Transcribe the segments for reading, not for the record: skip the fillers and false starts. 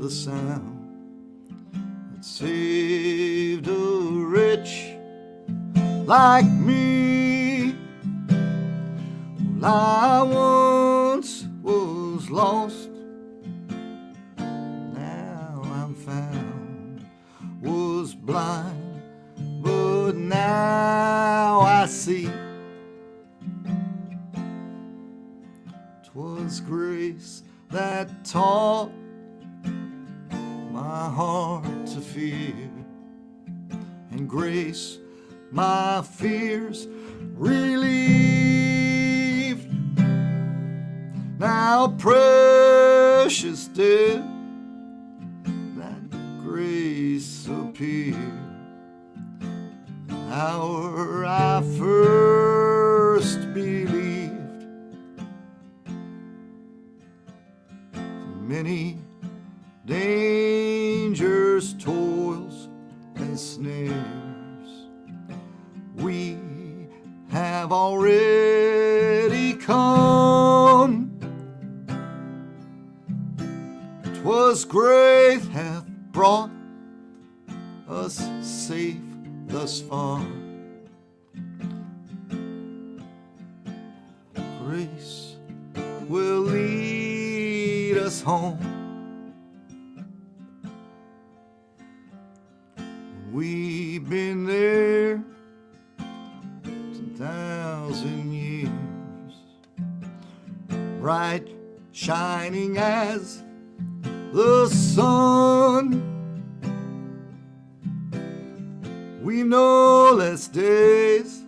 the sound that saved a wretch like me. Well, I once was lost, now I'm found, was blind, but now I see. 'Twas grace that taught my heart to fear, and grace my fears relieved. Now precious did that grace appear, the hour I first believed. For many dangers, toils, and snares we have already come. 'Twas grace hath brought us safe thus far. Grace will lead us home. We've been there 10,000 years, bright shining as the sun. We know less days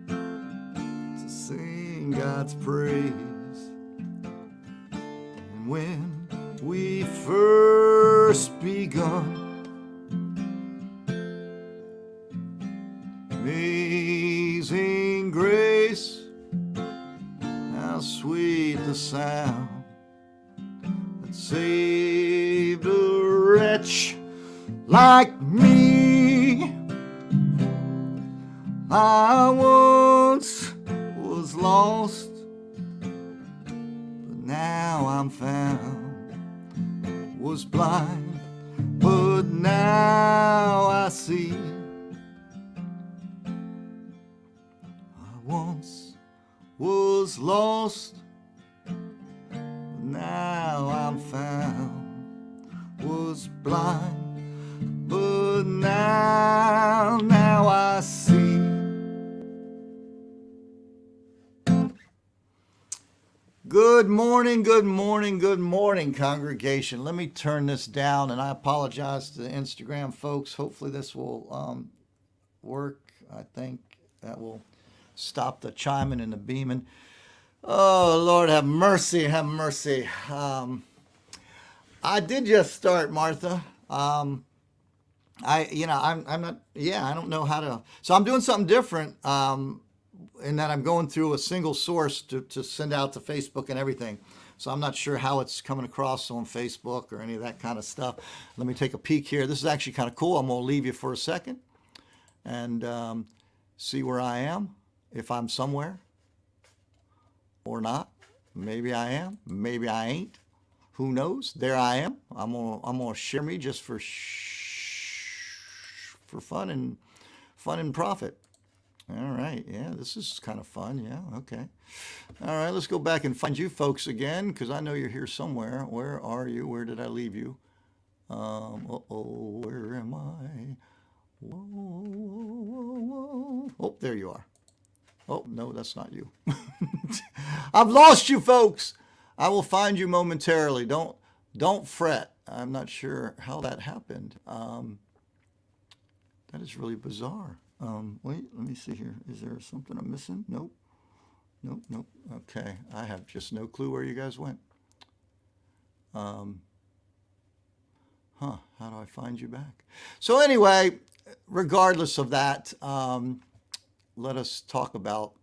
to sing God's praise. And when we first begun, amazing grace, how sweet the sound that saved a wretch like me. I once was lost, but now I'm found, was blind, but now I see. Once was lost, but now I'm found, was blind, but now I see. Good morning, good morning, good morning, congregation. Let me turn this down, and I apologize to the Instagram folks. Hopefully this will work. I think that will stop the chiming and the beaming. Oh, Lord, have mercy, have mercy. I did just start, Martha. I'm not, I don't know how to, so I'm doing something different in that I'm going through a single source to send out to Facebook and everything. So I'm not sure how it's coming across on Facebook or any of that kind of stuff. Let me take a peek here. This is actually kind of cool. I'm going to leave you for a second and see where I am. If I'm somewhere or not. Maybe I am, maybe I ain't. Who knows? There I am. I'm gonna share me just for fun and profit. All right, yeah, this is kind of fun. Yeah, okay. All right, let's go back and find you folks again, because I know you're here somewhere. Where are you? Where did I leave you? Where am I? Whoa. Oh, there you are. Oh, no, that's not you. I've lost you folks. I will find you momentarily. Don't fret. I'm not sure how that happened. That is really bizarre. Wait, let me see here. Is there something I'm missing? Nope. Okay, I have just no clue where you guys went. How do I find you back? So anyway, regardless of that, let us talk about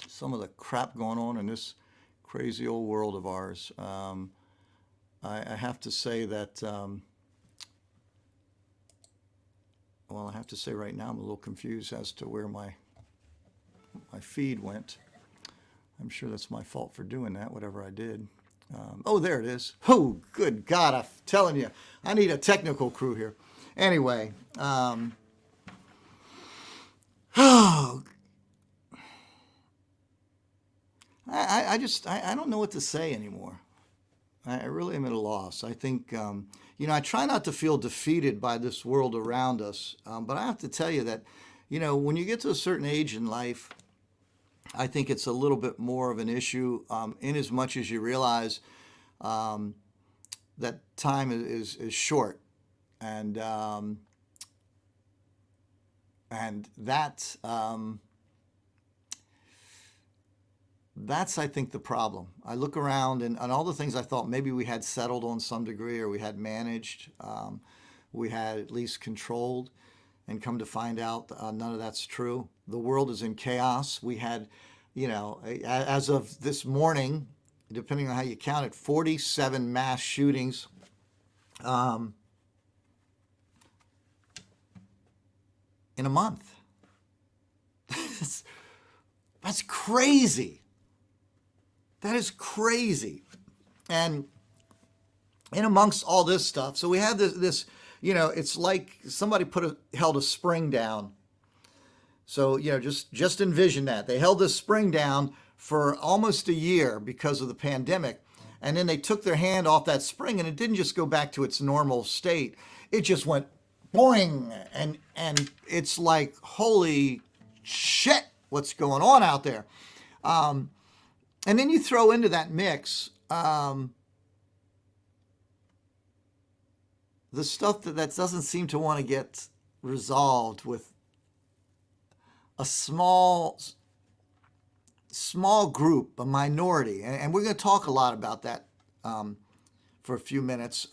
some of the crap going on in this crazy old world of ours. I have to say that, well, I have to say right now I'm a little confused as to where my feed went. I'm sure that's my fault for doing that, whatever I did. Oh, there it is. Oh, good God, I'm telling you, I need a technical crew here. Anyway, oh, I don't know what to say anymore. I really am at a loss. I think, I try not to feel defeated by this world around us, but I have to tell you that, when you get to a certain age in life, I think it's a little bit more of an issue, in as much as you realize that time is short, and that. That's, I think, the problem. I look around and all the things I thought maybe we had settled on some degree, or we had managed, we had at least controlled, and come to find out none of that's true. The world is in chaos. We had, as of this morning, depending on how you count it, 47 mass shootings. In a month. That's crazy. That is crazy. And in amongst all this stuff, so we have this it's like somebody held a spring down. So, just envision that. They held this spring down for almost a year because of the pandemic. And then they took their hand off that spring, and it didn't just go back to its normal state. It just went boing. And it's like, holy shit, what's going on out there? And then you throw into that mix the stuff that doesn't seem to want to get resolved with a small group, a minority. And we're going to talk a lot about that for a few minutes.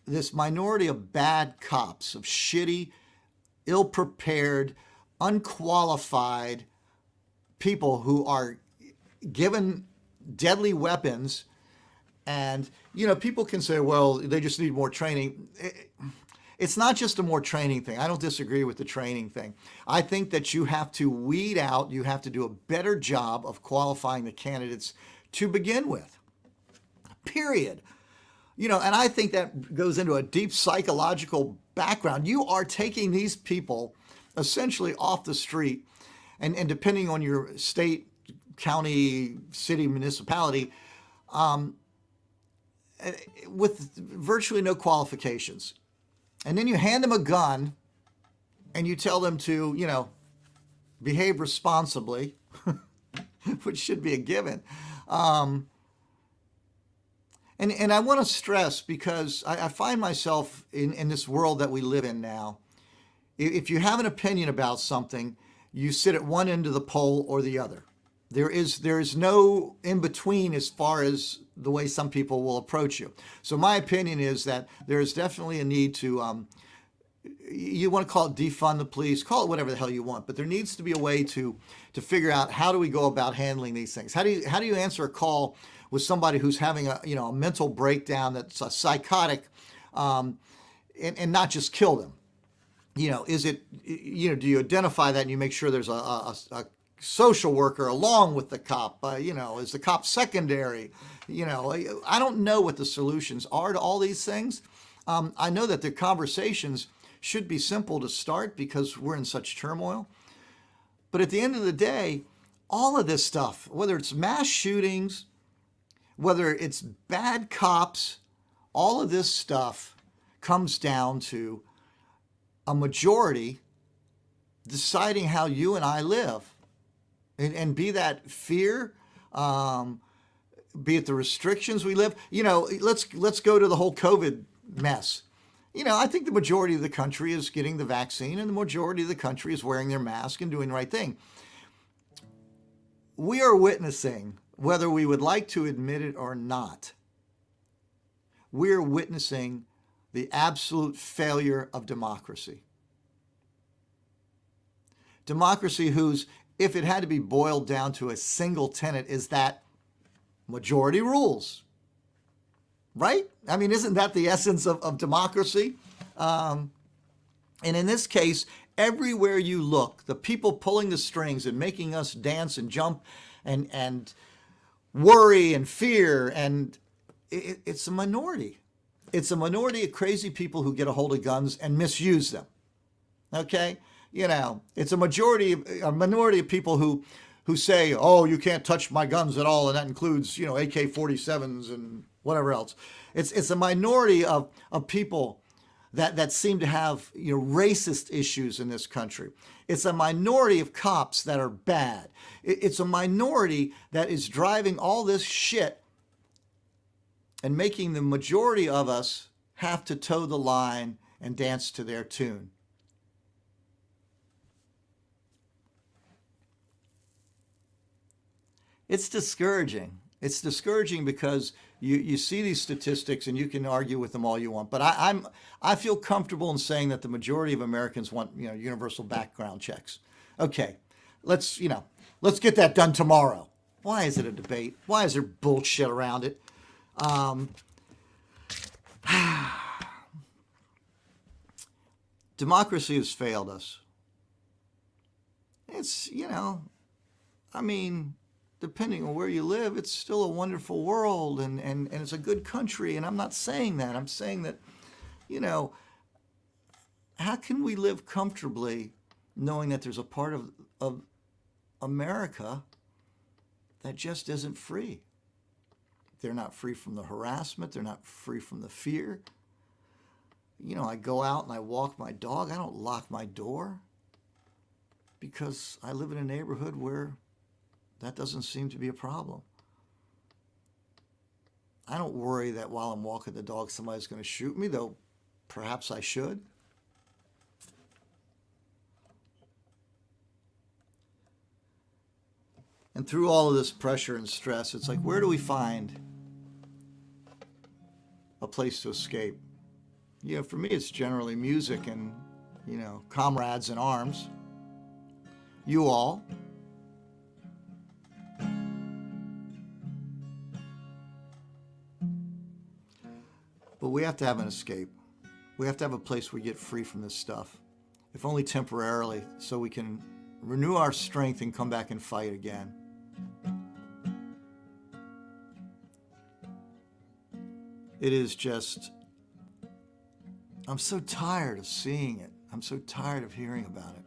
This minority of bad cops, of shitty, ill-prepared, unqualified people who are given deadly weapons. And, people can say, well, they just need more training. It's not just a more training thing. I don't disagree with the training thing. I think that you have to weed out, you have to do a better job of qualifying the candidates to begin with. Period. And I think that goes into a deep psychological background. You are taking these people essentially off the street, and depending on your state, county, city, municipality, with virtually no qualifications. And then you hand them a gun and you tell them to, behave responsibly, which should be a given. And I want to stress, because I find myself in this world that we live in now. If you have an opinion about something, you sit at one end of the pole or the other. There is no in between as far as the way some people will approach you. So my opinion is that there is definitely a need to, you want to call it defund the police, call it whatever the hell you want, but there needs to be a way to figure out, how do we go about handling these things? How do you answer a call with somebody who's having a mental breakdown, that's a psychotic, and not just kill them? Is it, do you identify that and you make sure there's a social worker along with the cop? Is the cop secondary? I don't know what the solutions are to all these things. I know that the conversations should be simple to start because we're in such turmoil. But at the end of the day, all of this stuff, whether it's mass shootings, whether it's bad cops, all of this stuff comes down to a majority deciding how you and I live. And be that fear, be it the restrictions we live. Let's go to the whole COVID mess. I think the majority of the country is getting the vaccine, and the majority of the country is wearing their mask and doing the right thing. We are witnessing, whether we would like to admit it or not, we're witnessing the absolute failure of democracy. Democracy whose, if it had to be boiled down to a single tenet, is that majority rules. Right? I mean, isn't that the essence of democracy? And in this case, everywhere you look, the people pulling the strings and making us dance and jump and worry and fear, and it's a minority. It's a minority of crazy people who get a hold of guns and misuse them. Okay? You know, it's a minority of people who say, oh, you can't touch my guns at all, and that includes, you know, AK-47s and whatever else. It's a minority of people that seem to have, you know, racist issues in this country. It's a minority of cops that are bad. It's a minority that is driving all this shit and making the majority of us have to toe the line and dance to their tune. It's discouraging. It's discouraging because you see these statistics and you can argue with them all you want. But I feel comfortable in saying that the majority of Americans want, you know, universal background checks. Okay, let's get that done tomorrow. Why is it a debate? Why is there bullshit around it? Democracy has failed us. It's, you know, I mean, depending on where you live, it's still a wonderful world and it's a good country. And I'm not saying that. I'm saying that, you know, how can we live comfortably knowing that there's a part of America that just isn't free? They're not free from the harassment. They're not free from the fear. You know, I go out and I walk my dog. I don't lock my door because I live in a neighborhood where that doesn't seem to be a problem. I don't worry that while I'm walking the dog, somebody's going to shoot me, though perhaps I should. And through all of this pressure and stress, it's like, where do we find a place to escape? You know, for me, it's generally music and, you know, comrades in arms. You all. But we have to have an escape. We have to have a place where we get free from this stuff, if only temporarily, so we can renew our strength and come back and fight again. It is just, I'm so tired of seeing it. I'm so tired of hearing about it.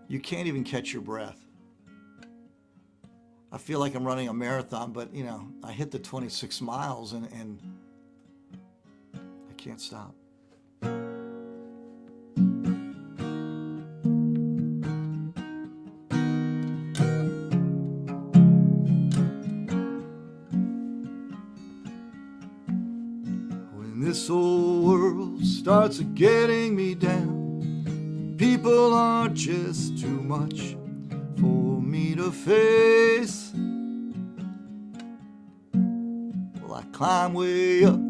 You can't even catch your breath. I feel like I'm running a marathon, but, you know, I hit the 26 miles and I can't stop. When this old world starts getting me down, people are just too much for me to face. Well, I climb way up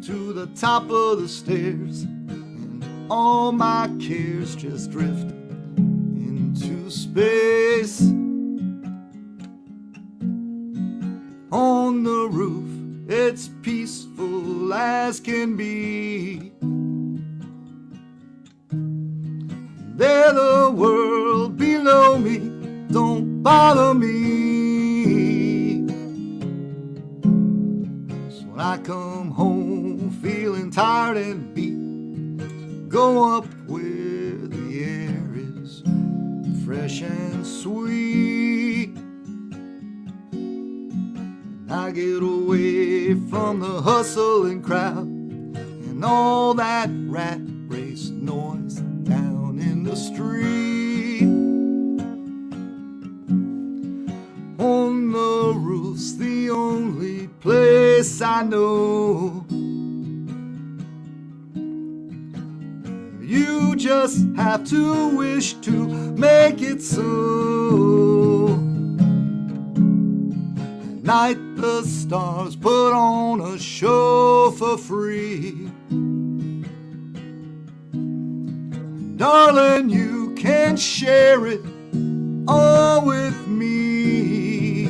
to the top of the stairs, and all my cares just drift into space. On the roof, it's peaceful as can be. There the world below me don't bother me. So when I come home feeling tired and beat, go up where the air is fresh and sweet. I get away from the hustling crowd and all that rat race noise down in the street. On the roof's the only place I know. You just have to wish to make it so. At night the stars put on a show for free. Darling, you can share it all with me.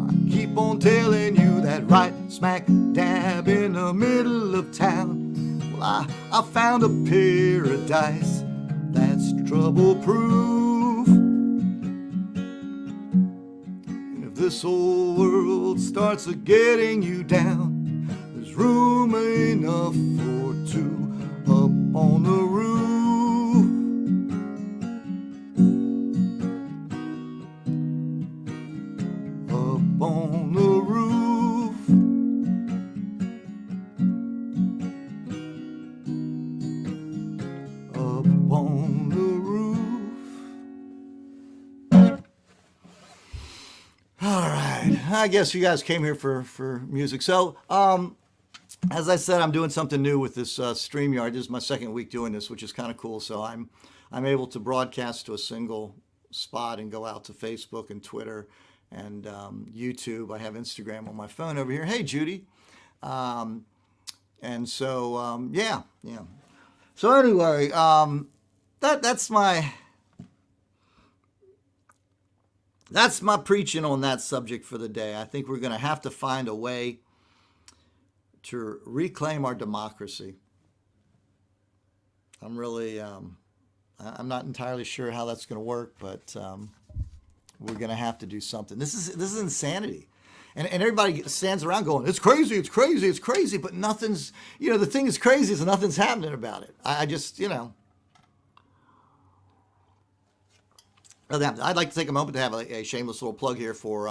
I keep on telling you that right smack dab in the middle of town, well, I found a paradise that's trouble-proof. this whole world starts a getting you down, there's room enough for two up on the roof. Up on the roof. Up on the roof. All right. I guess you guys came here for music. So, as I said, I'm doing something new with this StreamYard. This is my second week doing this, which is kind of cool. So I'm able to broadcast to a single spot and go out to Facebook and Twitter and YouTube. I have Instagram on my phone over here. Hey, Judy. And so, yeah. So anyway, that's my preaching on that subject for the day. I think we're going to have to find a way to reclaim our democracy. I'm really, I'm not entirely sure how that's going to work, but we're going to have to do something. This is insanity. And everybody stands around going, it's crazy, it's crazy, it's crazy, but nothing's, the thing is crazy is nothing's happening about it. I just, I'd like to take a moment to have a shameless little plug here for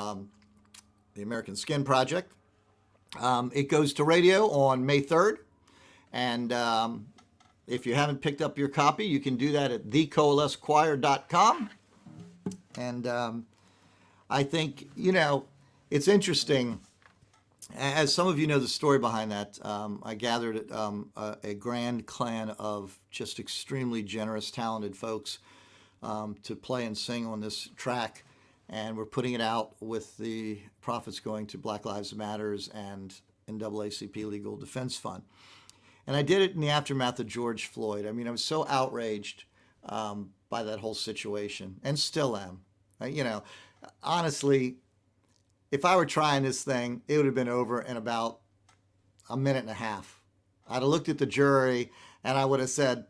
the American Skin Project. It goes to radio on May 3rd. And if you haven't picked up your copy, you can do that at thecoalescechoir.com. And I think, it's interesting. As some of you know the story behind that, I gathered a grand clan of just extremely generous, talented folks to play and sing on this track. And we're putting it out with the profits going to Black Lives Matters and NAACP Legal Defense Fund. And I did it in the aftermath of George Floyd. I mean, I was so outraged by that whole situation, and still am. Honestly, if I were trying this thing, it would have been over in about a minute and a half. I'd have looked at the jury and I would have said,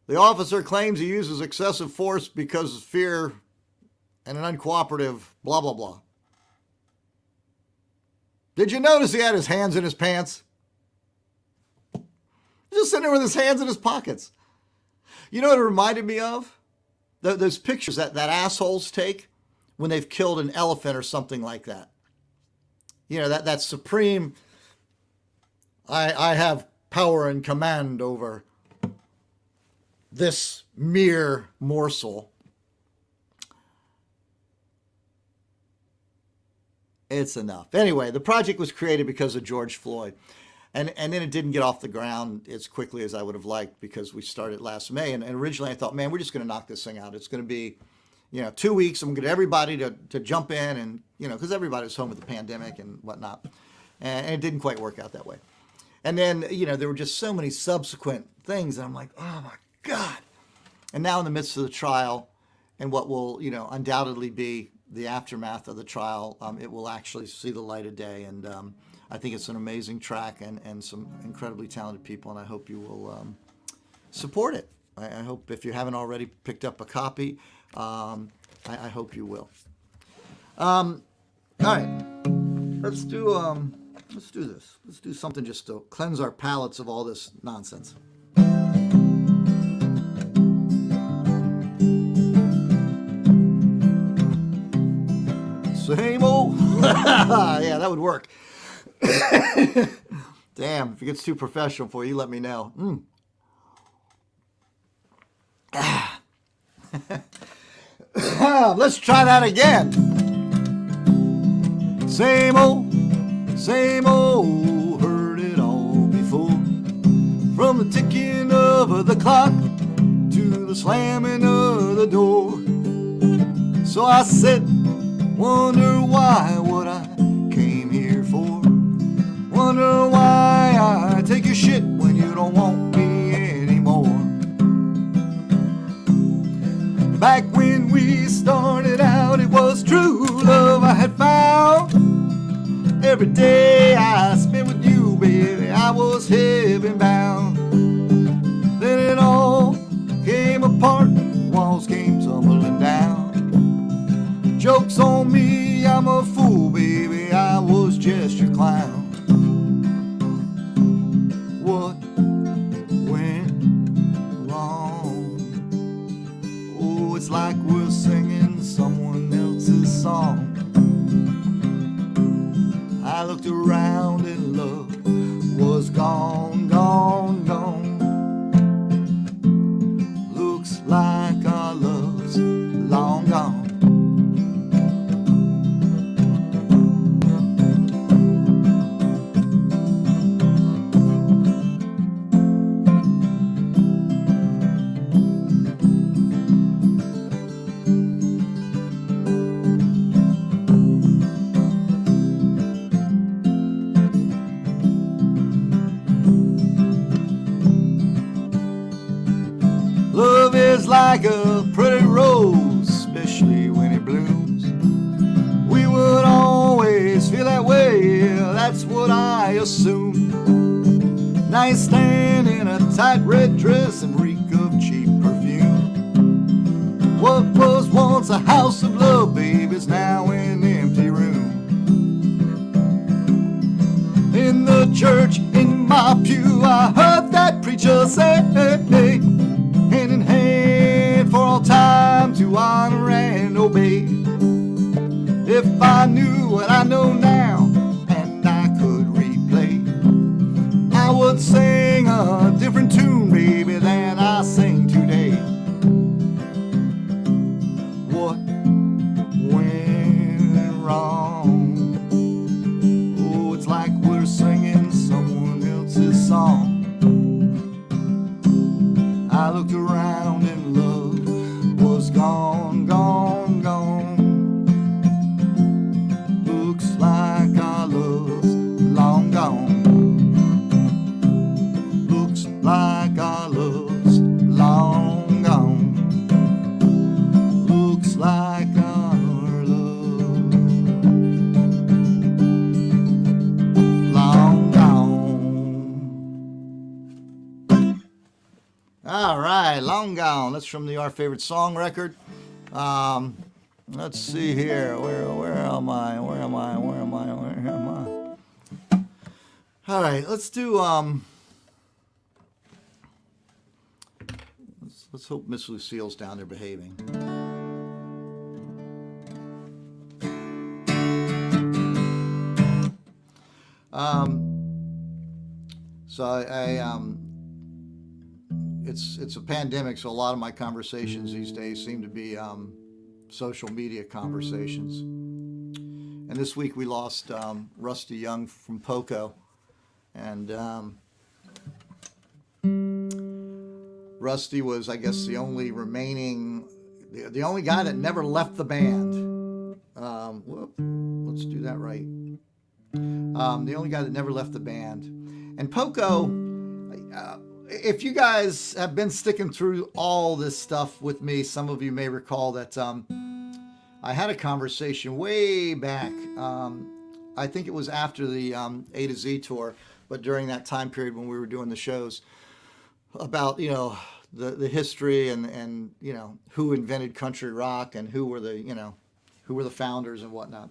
the officer claims he uses excessive force because of fear and an uncooperative blah, blah, blah. Did you notice he had his hands in his pants? He's just sitting there with his hands in his pockets. You know what it reminded me of? Those pictures that assholes take when they've killed an elephant or something like that. That supreme, I have power and command over this mere morsel. It's enough. Anyway, the project was created because of George Floyd. And then it didn't get off the ground as quickly as I would have liked because we started last May. And originally I thought, man, we're just going to knock this thing out. It's going to be 2 weeks. I'm going to get everybody to jump in and, because everybody was home with the pandemic and whatnot. And it didn't quite work out that way. And then, there were just so many subsequent things. And I'm like, oh my God. And now in the midst of the trial and what will, undoubtedly be the aftermath of the trial, it will actually see the light of day. And I think it's an amazing track and some incredibly talented people. And I hope you will support it. I hope if you haven't already picked up a copy, I hope you will. All right, let's do this. Let's do something just to cleanse our palates of all this nonsense. Same old. Yeah, that would work. Damn, if it gets too professional for you, let me know. Let's try that again. Same old, heard it all before. From the ticking of the clock to the slamming of the door. So I said, wonder why what I came here for. Wonder why I take your shit when you don't want me anymore. Back when we started out, it was true love I had found. Every day I spent with you, baby, I was heaven bound. Then it all came apart, walls came tumbling down. Joke's on me, I'm a fool, baby, I was just your clown. What went wrong? Oh, it's like we're singing someone else's song. I looked around and love was gone, gone, gone. Looks like our love's long gone. Love is like a pretty rose, especially when it blooms. We would always feel that way, that's what I assume. Now you stand in a tight red dress and reek of cheap perfume. What was once a house of love, babe, is now an empty room. In the church, in my pew, I heard that preacher say, hey, hand in hand for all time to honor and obey. If I knew what I know now and I could replay, I would sing a different tune, baby, than I sing today. What went wrong? Oh, it's like we're singing someone else's song. I looked around and love was gone, gone, gone. Looks like our love's long gone. Looks like our love's long gone. Looks like our love long gone. All right, Long Gone. That's from the Our Favorite Song record. Let's see here. Where am I? Where am I? Where am I? Where am I? All right, let's do. Let's hope Miss Lucille's down there behaving. So it's a pandemic, so a lot of my conversations these days seem to be social media conversations. And this week we lost Rusty Young from Poco, and Rusty was, I guess, the only remaining, the only guy that never left the band. Let's do that right. The only guy that never left the band. And Poco, if you guys have been sticking through all this stuff with me, some of you may recall that I had a conversation way back. I think it was after the A to Z tour, but during that time period when we were doing the shows, about, you know, the history and you know, who invented country rock and who were the founders and whatnot.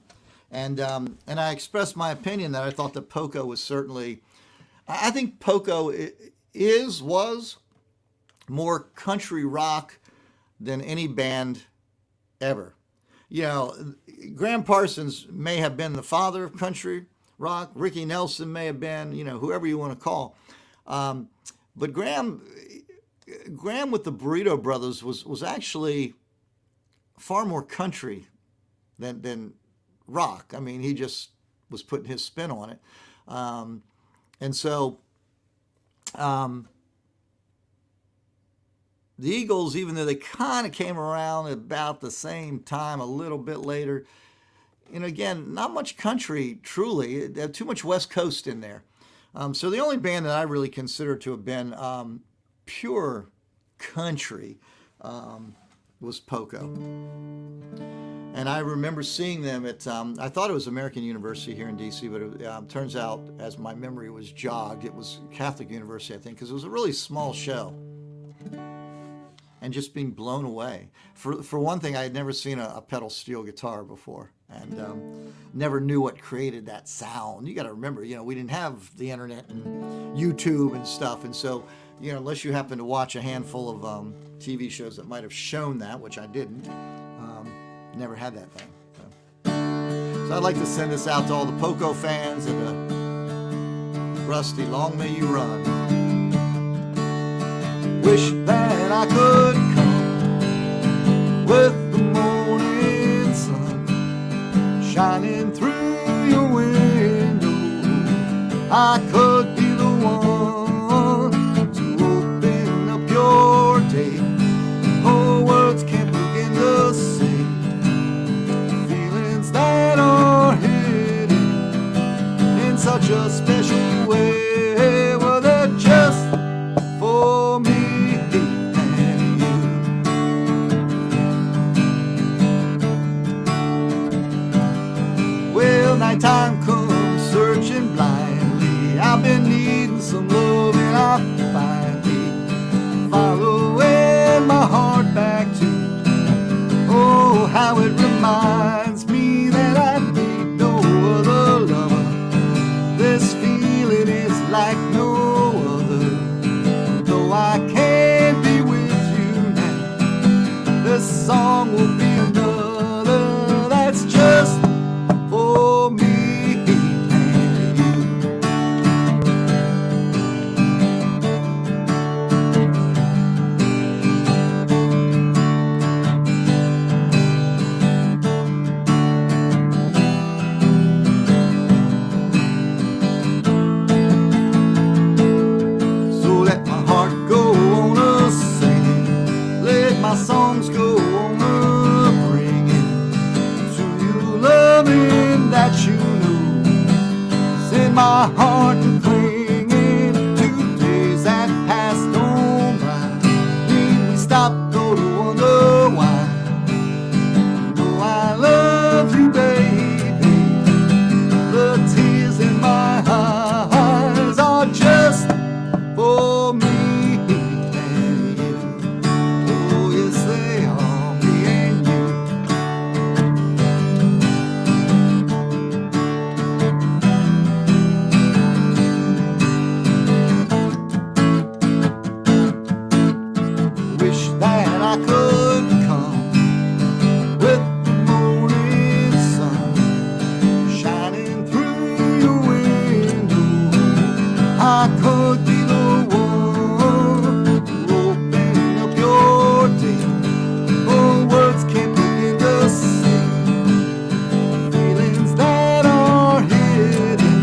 And I expressed my opinion that I thought that Poco was certainly, I think Poco was more country rock than any band ever. You know, Graham Parsons may have been the father of country rock. Ricky Nelson may have been, you know, whoever you want to call. But Graham with the Burrito Brothers was actually far more country than rock. I mean, he just was putting his spin on it. And so the Eagles, even though they kind of came around about the same time, a little bit later, and again, not much country, truly. They had too much West Coast in there. So the only band that I really consider to have been pure country was Poco. And I remember seeing them at, I thought it was American University here in D.C., but it turns out, as my memory was jogged, it was Catholic University, I think, because it was a really small show. and just being blown away. For one thing, I had never seen a pedal steel guitar before, and never knew what created that sound. You got to remember, we didn't have the internet and YouTube and stuff, and so unless you happen to watch a handful of TV shows that might have shown that, which I didn't, never had that thing. So I'd like to send this out to all the Poco fans and Rusty, long may you run. Wish that I could come with the morning sun shining through your window. I could be the one to open up your day. Oh, words can't begin to say feelings that are hidden in such a special way. Well, they're just for me and you. Well, nighttime comes searching blindly. I've been needing some love and I finally following my heart back to. Oh, how it reminds me that I need no other lover. This feeling is like no other. Though I can't be with you now, this song will be another that's just for me and you. So let my heart go on a singing, let my songs go on a bringing to you loving that you know. Send my heart and clinging to days that passed on by. Need we stop though to wonder why? Know I love you, baby. The tears in my eyes are just for me and you. Oh, yes, they are, me and you. Wish that I could come with the morning sun shining through your window. I could be the one to open up your day. Oh, words can't begin to say feelings that are hidden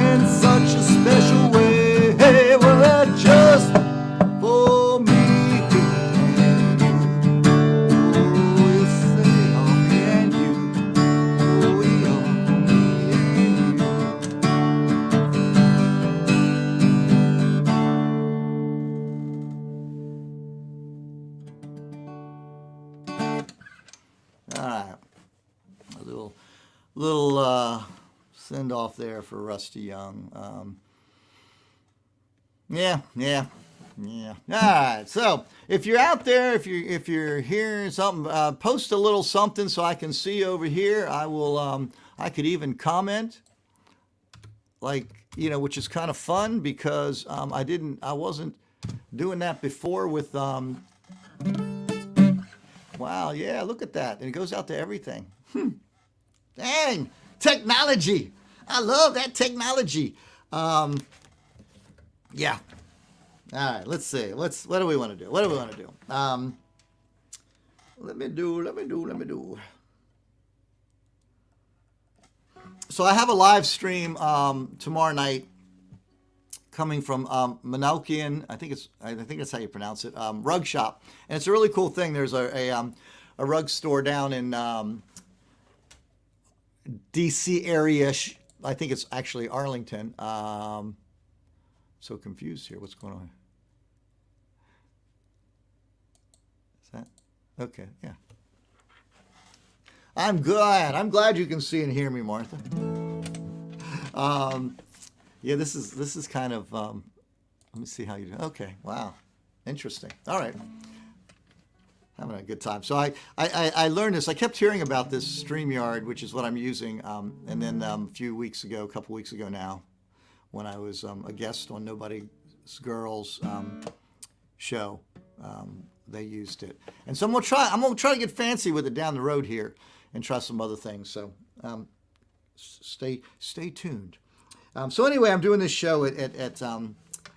in such a special way. Well, they're just for me and you. Oh, yes, they are, me and you. Oh, we are, me and you. All right, a little send off there for Rusty Young. Yeah. All right. So if you're out there, if you're hearing something, post a little something so I can see over here. I will. I could even comment, like which is kind of fun because I wasn't doing that before with. Wow. Yeah. Look at that, and it goes out to everything. Dang, technology. I love that technology. Yeah. All right, let's see. What do we want to do? Let me do. So I have a live stream tomorrow night coming from Manoukian. I think that's how you pronounce it. Rug shop, and it's a really cool thing. There's a rug store down in DC area. I think it's actually Arlington. So confused here. What's going on? Is that okay? Yeah. I'm glad. I'm glad you can see and hear me, Martha. Yeah, this is kind of. Let me see how you do. Okay. Wow. Interesting. All right. having a good time. So I learned this. I kept hearing about this StreamYard, which is what I'm using. And then a couple weeks ago now, when I was a guest on Nobody's Girls show, they used it. And so I'm gonna try to get fancy with it down the road here and try some other things. So stay tuned. So anyway, I'm doing this show at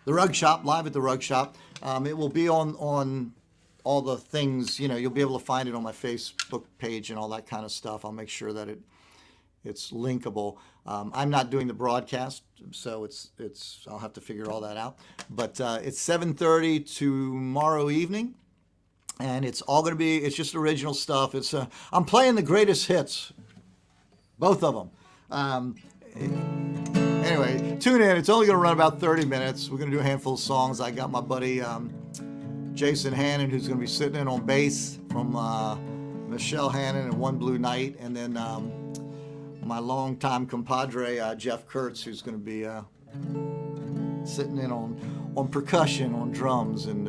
the Rug Shop, live at the Rug Shop. It will be on all the things, you'll be able to find it on my Facebook page and all that kind of stuff. I'll make sure that it's linkable. I'm not doing the broadcast, so I'll have to figure all that out. But it's 7:30 tomorrow evening, and it's just original stuff. I'm playing the greatest hits, both of them. Anyway, tune in. It's only going to run about 30 minutes. We're going to do a handful of songs. I got my buddy Jason Hannon, who's going to be sitting in on bass, from Michelle Hannon and One Blue Night, and then my longtime compadre Jeff Kurtz, who's going to be sitting in on percussion, on drums, and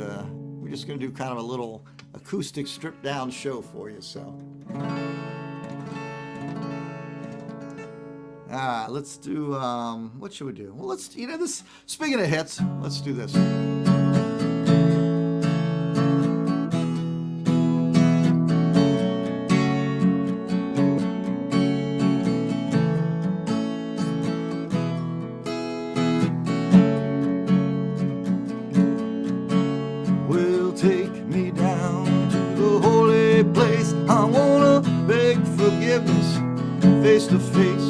we're just going to do kind of a little acoustic stripped down show for you. So let's do what should we do? Well, let's speaking of hits, let's do this. Take me down to the holy place. I wanna beg forgiveness face to face.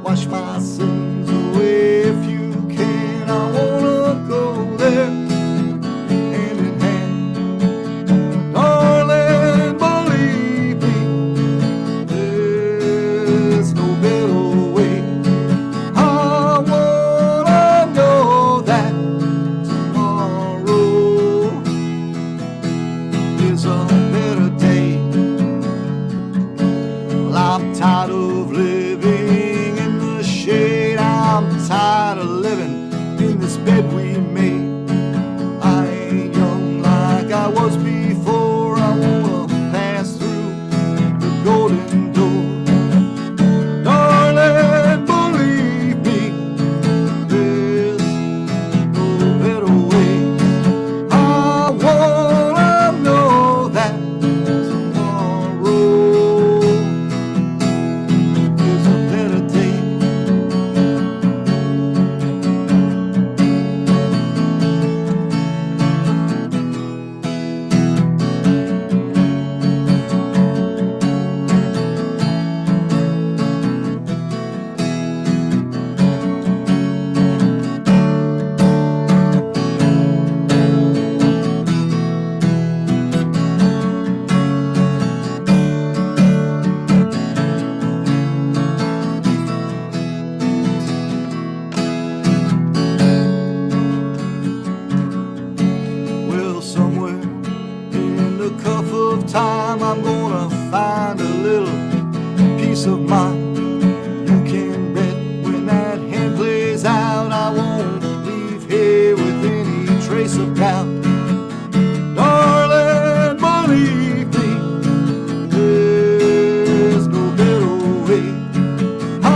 Wash my sins away if you can. I wanna go there hand in hand. Darling, believe me, there's no better way. I wanna know that tomorrow is a better day. Well, I'm tired of living in the shade. I'm tired of living in this bed we made. I ain't young like I was before. I wanna pass through the golden door. Darling, believe me, there's no better way. I wanna know that tomorrow is a better day. Well, somewhere in the cuff of time, I'm gonna find a little peace of mind. You can bet when that hand plays out, I won't leave here with any trace of doubt. Darling, believe me, there's no better way. I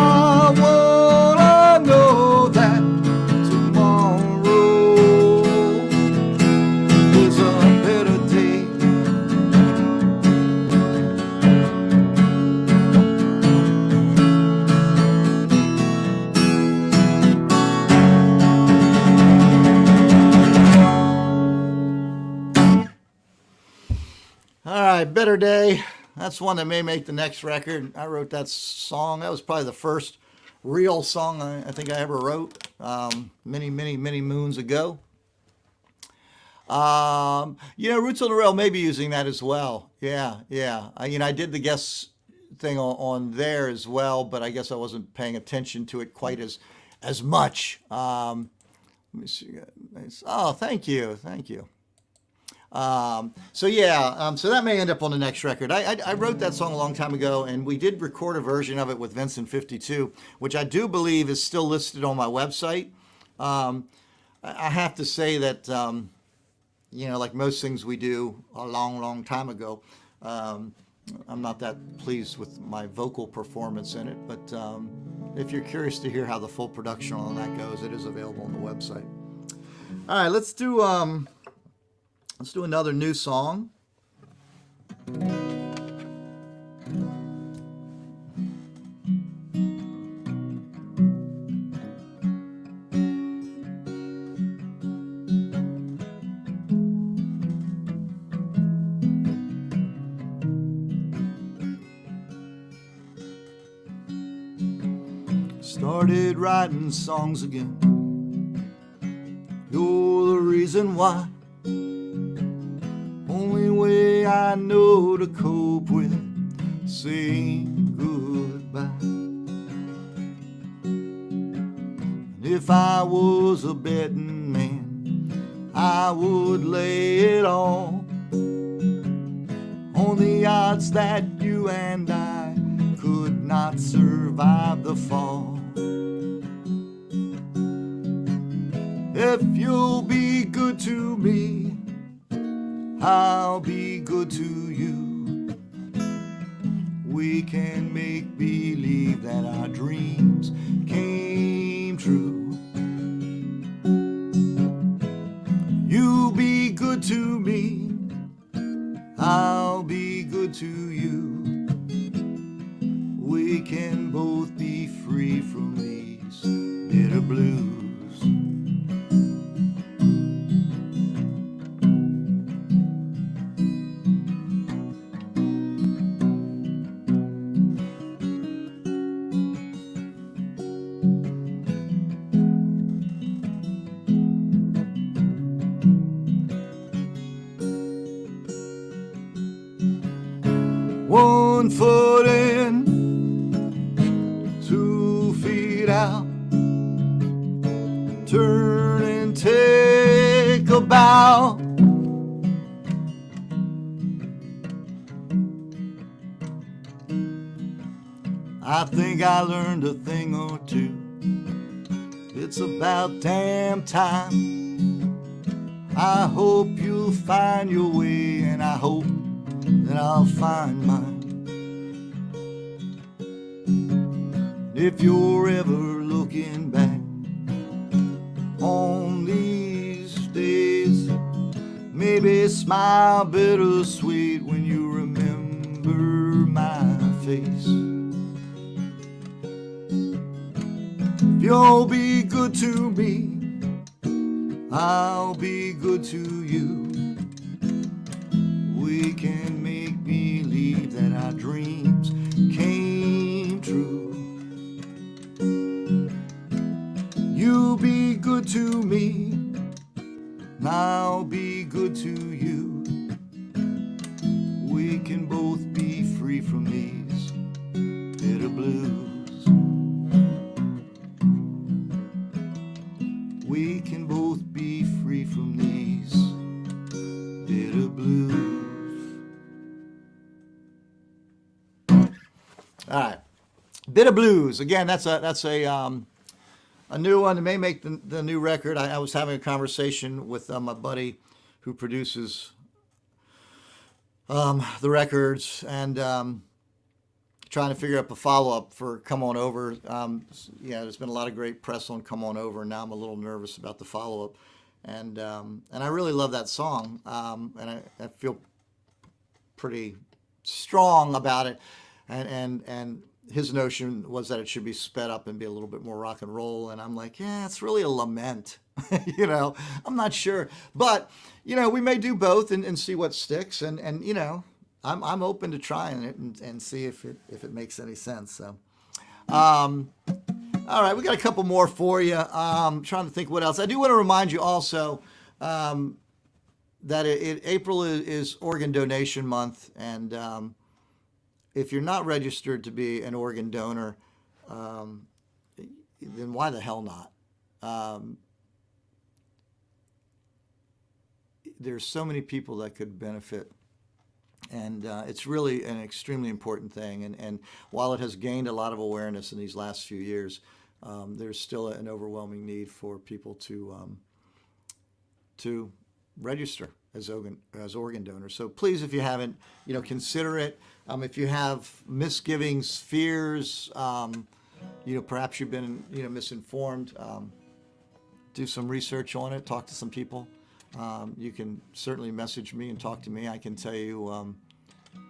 wanna know that tomorrow is a better day. All right, Better Day. That's one that may make the next record. I wrote that song. That was probably the first real song I think I ever wrote, many moons ago. Roots on the Rail may be using that as well. Yeah. I did the guest thing on there as well, but I guess I wasn't paying attention to it quite as much. Let me see. Oh, thank you. So that may end up on the next record. I wrote that song a long time ago, and we did record a version of it with Vincent 52, which I do believe is still listed on my website. I have to say that, like most things we do a long, long time ago, I'm not that pleased with my vocal performance in it. But if you're curious to hear how the full production on that goes, it is available on the website. All right, let's do another new song. Started writing songs again. You're the reason why. Only way I know to cope with saying goodbye. And if I was a betting man, I would lay it all on the odds that you and I could not survive the fall. If you'll be good to me, I'll be good to you. We can make believe that our dreams came true. You be good to me, I'll be good to you. We can both be free from these bitter blues. One foot in, 2 feet out. Turn and take a bow. I think I learned a thing or two. It's about damn time. I hope you'll find your way, and I hope that I'll find mine. If you're ever looking back on these days, maybe smile bittersweet when you remember my face. If you'll be good to me, I'll be good to you. We can make believe that our dreams came true. You be good to me, I'll be good to you. We can both be free from these bitter blues. We can both be free from these bitter blues. All right, bitter blues. Again, that's a new one. It may make the new record. I was having a conversation with my buddy who produces the records, and trying to figure out the follow-up for Come On Over. There's been a lot of great press on Come On Over, and now I'm a little nervous about the follow-up. And I really love that song, and I feel pretty strong about it. And his notion was that it should be sped up and be a little bit more rock and roll. And I'm like, yeah, it's really a lament. I'm not sure. But, we may do both and see what sticks. And I'm open to trying it and see if it makes any sense. So, all right, we got a couple more for you. Trying to think what else. I do want to remind you also that April is organ donation month. And if you're not registered to be an organ donor, then why the hell not? There's so many people that could benefit, and it's really an extremely important thing. And while it has gained a lot of awareness in these last few years, there's still an overwhelming need for people to register as organ donor. So please, if you haven't, consider it. If you have misgivings, fears, perhaps you've been, misinformed, do some research on it, talk to some people. You can certainly message me and talk to me. I can tell you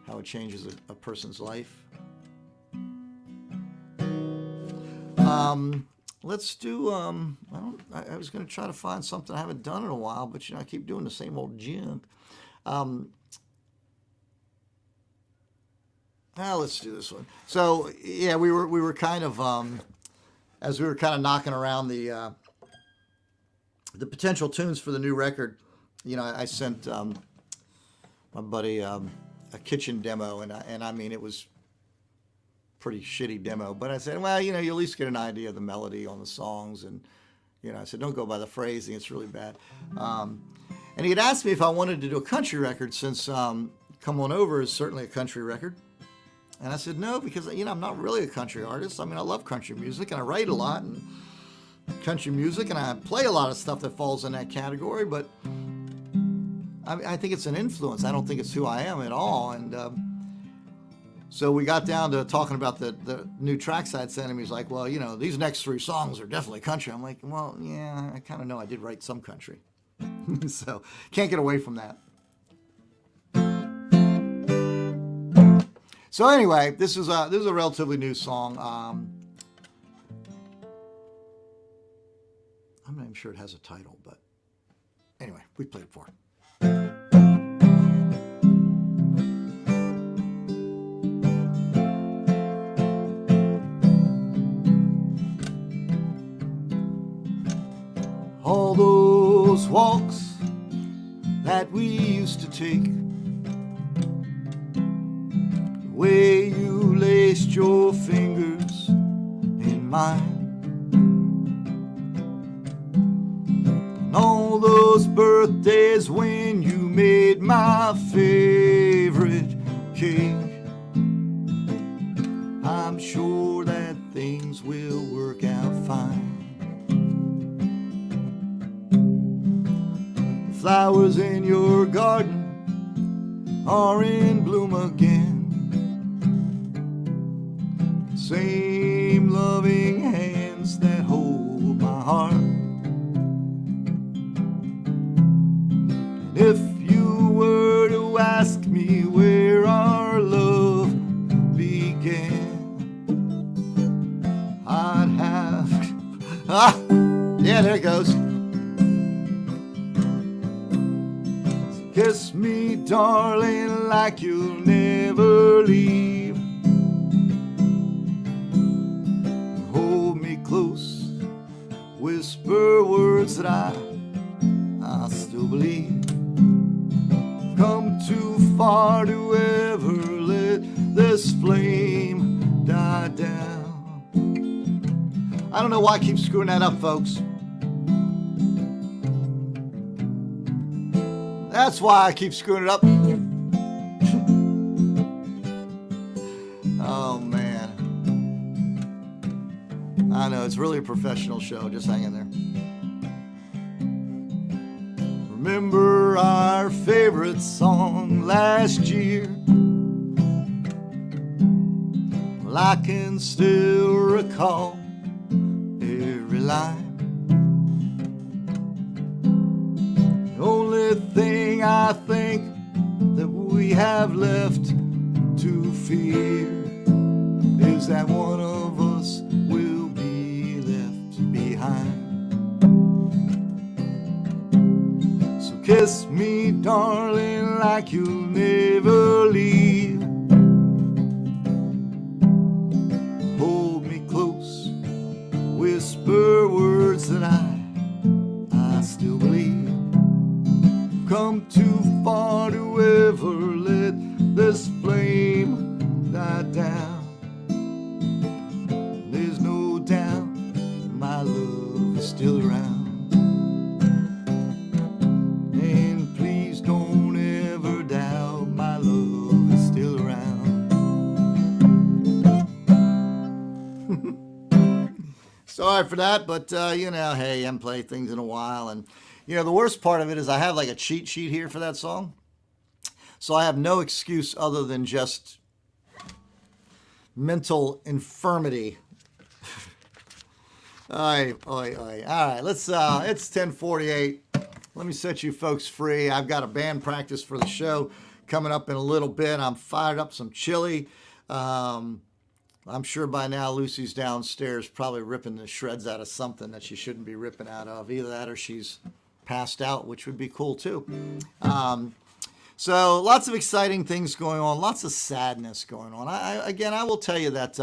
how it changes a person's life. Let's do, I was going to try to find something I haven't done in a while, but I keep doing the same old junk. Let's do this one. So yeah, we were kind of, as we were kind of knocking around the potential tunes for the new record, I sent my buddy a kitchen demo, and I mean, it was pretty shitty demo, but I said, well, you at least get an idea of the melody on the songs, and I said, don't go by the phrasing, it's really bad. And he had asked me if I wanted to do a country record, since Come On Over is certainly a country record. And I said no, because I'm not really a country artist. I mean, I love country music, and I write a lot and country music, and I play a lot of stuff that falls in that category, but I think it's an influence. I don't think it's who I am at all. And so we got down to talking about the new tracks I'd sent him. He's like, well, these next 3 songs are definitely country. I'm like, well, yeah, I kind of know I did write some country. So can't get away from that. So anyway, this is a relatively new song. I'm not even sure it has a title, but anyway, we played it for. All those walks that we used to take, the way you laced your fingers in mine, and all those birthdays when you made my favorite cake. I'm sure that things will work out fine. Flowers in your garden are in bloom again. Same loving hands that hold my heart. And if you were to ask me where our love began, I'd have yeah, there it goes. Kiss me, darling, like you'll never leave. Hold me close, whisper words that I still believe. Come too far to ever let this flame die down. I don't know why I keep screwing that up, folks. That's why I keep screwing it up. Oh, man. I know, it's really a professional show. Just hang in there. Remember our favorite song last year? Well, I can still recall every line. The only thing I think that we have left to fear is that one of us will be left behind. So kiss me, darling, like you'll never leave. Hold me close, whisper words that I still believe. Come too far to ever let this flame die down. There's no doubt my love is still around. And please don't ever doubt my love is still around. Sorry for that, but hey, I haven't played things in a while, and The worst part of it is I have like a cheat sheet here for that song. So I have no excuse other than just mental infirmity. All right, let's, it's 10:48. Let me set you folks free. I've got a band practice for the show coming up in a little bit. I'm fired up some chili. I'm sure by now Lucy's downstairs probably ripping the shreds out of something that she shouldn't be ripping out of. Either that or she's passed out, which would be cool too. So lots of exciting things going on, lots of sadness going on. I will tell you that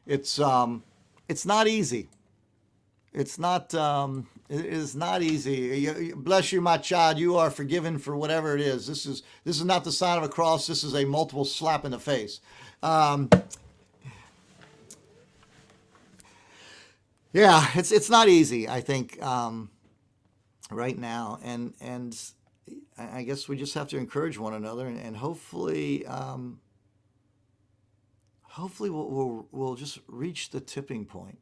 it's not easy. It is not easy. Bless you, my child. You are forgiven for whatever it is. This is not the sign of a cross. This is a multiple slap in the face. Yeah, it's not easy, I think, right now, and I guess we just have to encourage one another, and hopefully we'll just reach the tipping point.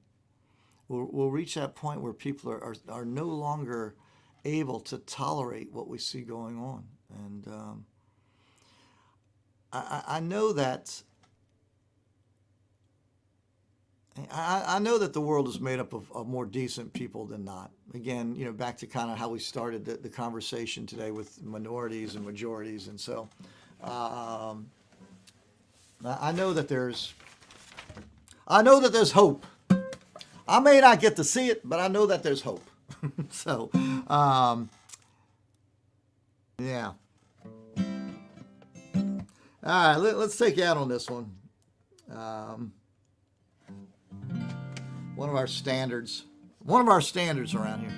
We'll reach that point where people are no longer able to tolerate what we see going on, and I know that. I know that the world is made up of more decent people than not. Again, back to kind of how we started the conversation today with minorities and majorities. And so I know that there's hope. I may not get to see it, but I know that there's hope. So, yeah. All right, let's take you out on this one. One of our standards around here.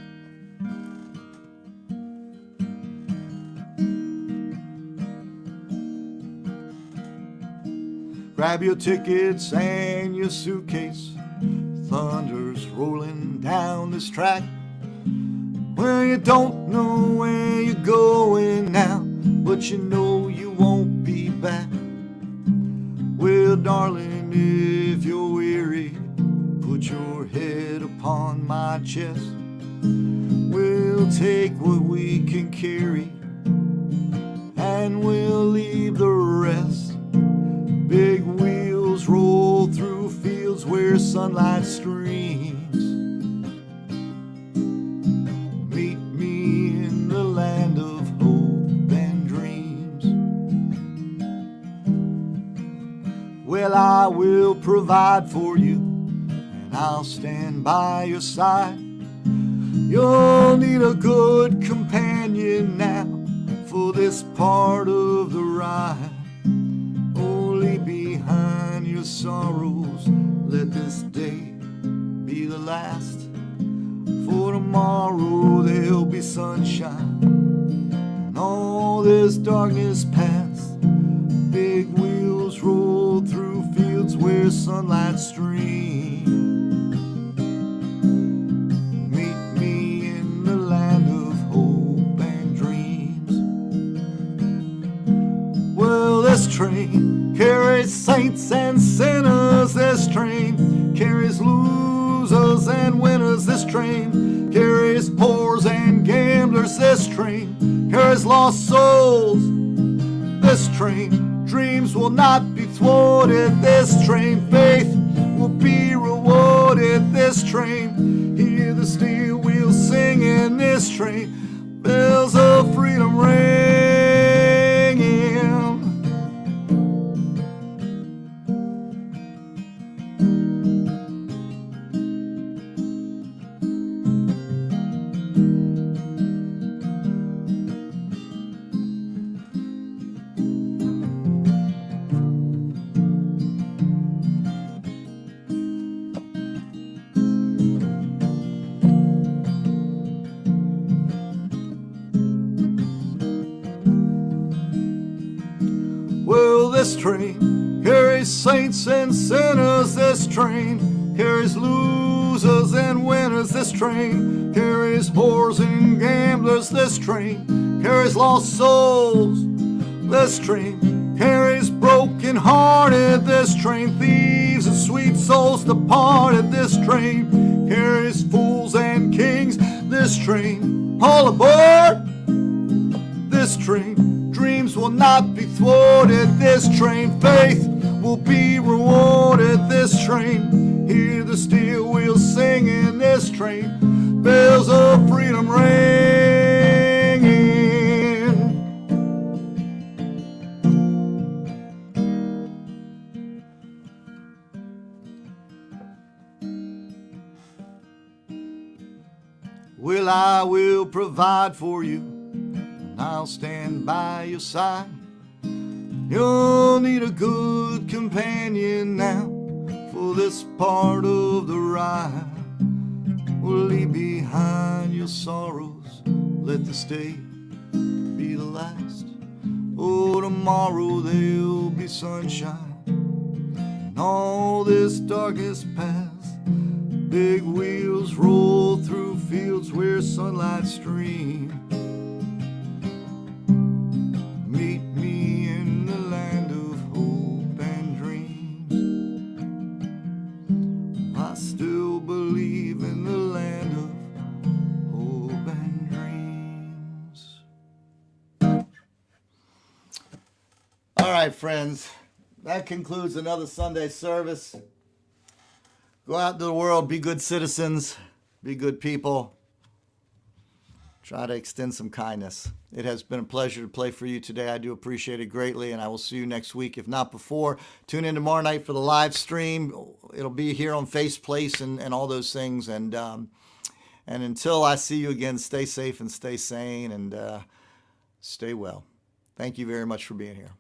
Grab your tickets and your suitcase. Thunder's rolling down this track. Well, you don't know where you're going now, but you know you won't be back. Well, darling, if you're weary, put your head upon my chest. We'll take what we can carry, and we'll leave the rest. Big wheels roll through fields where sunlight streams. Meet me in the land of hope and dreams. Well, I will provide for you, I'll stand by your side. You'll need a good companion now for this part of the ride. Only behind your sorrows, let this day be the last. For tomorrow there'll be sunshine, and all this darkness past. Big wheels roll through fields where sunlight streams. This train carries saints and sinners. This train carries losers and winners. This train carries whores and gamblers. This train carries lost souls. This train, dreams will not be thwarted. This train, faith will be rewarded. This train, hear the steel wheels sing in this train. Bells of freedom ringing. This train carries saints and sinners. This train carries losers and winners. This train carries whores and gamblers. This train carries lost souls. This train carries broken hearted. This train thieves and sweet souls departed. This train carries fools and kings. This this train. All aboard this train. Dreams will not be thwarted this train. Faith will be rewarded this train. Hear the steel wheels singing this train. Bells of freedom ringing. Well, I will provide for you, and I'll stand by your side. You'll need a good companion now for this part of the ride. We'll leave behind your sorrows, let this day be the last. Oh, tomorrow there'll be sunshine, and all this darkness past. Big wheels roll through fields where sunlight streams. Meet me in the land of hope and dreams. I still believe in the land of hope and dreams. All right, friends, that concludes another Sunday service. Go out into the world, be good citizens, be good people. Try to extend some kindness. It has been a pleasure to play for you today. I do appreciate it greatly, and I will see you next week, if not before. Tune in tomorrow night for the live stream. It'll be here on Faceplace and all those things. And until I see you again, stay safe and stay sane and stay well. Thank you very much for being here.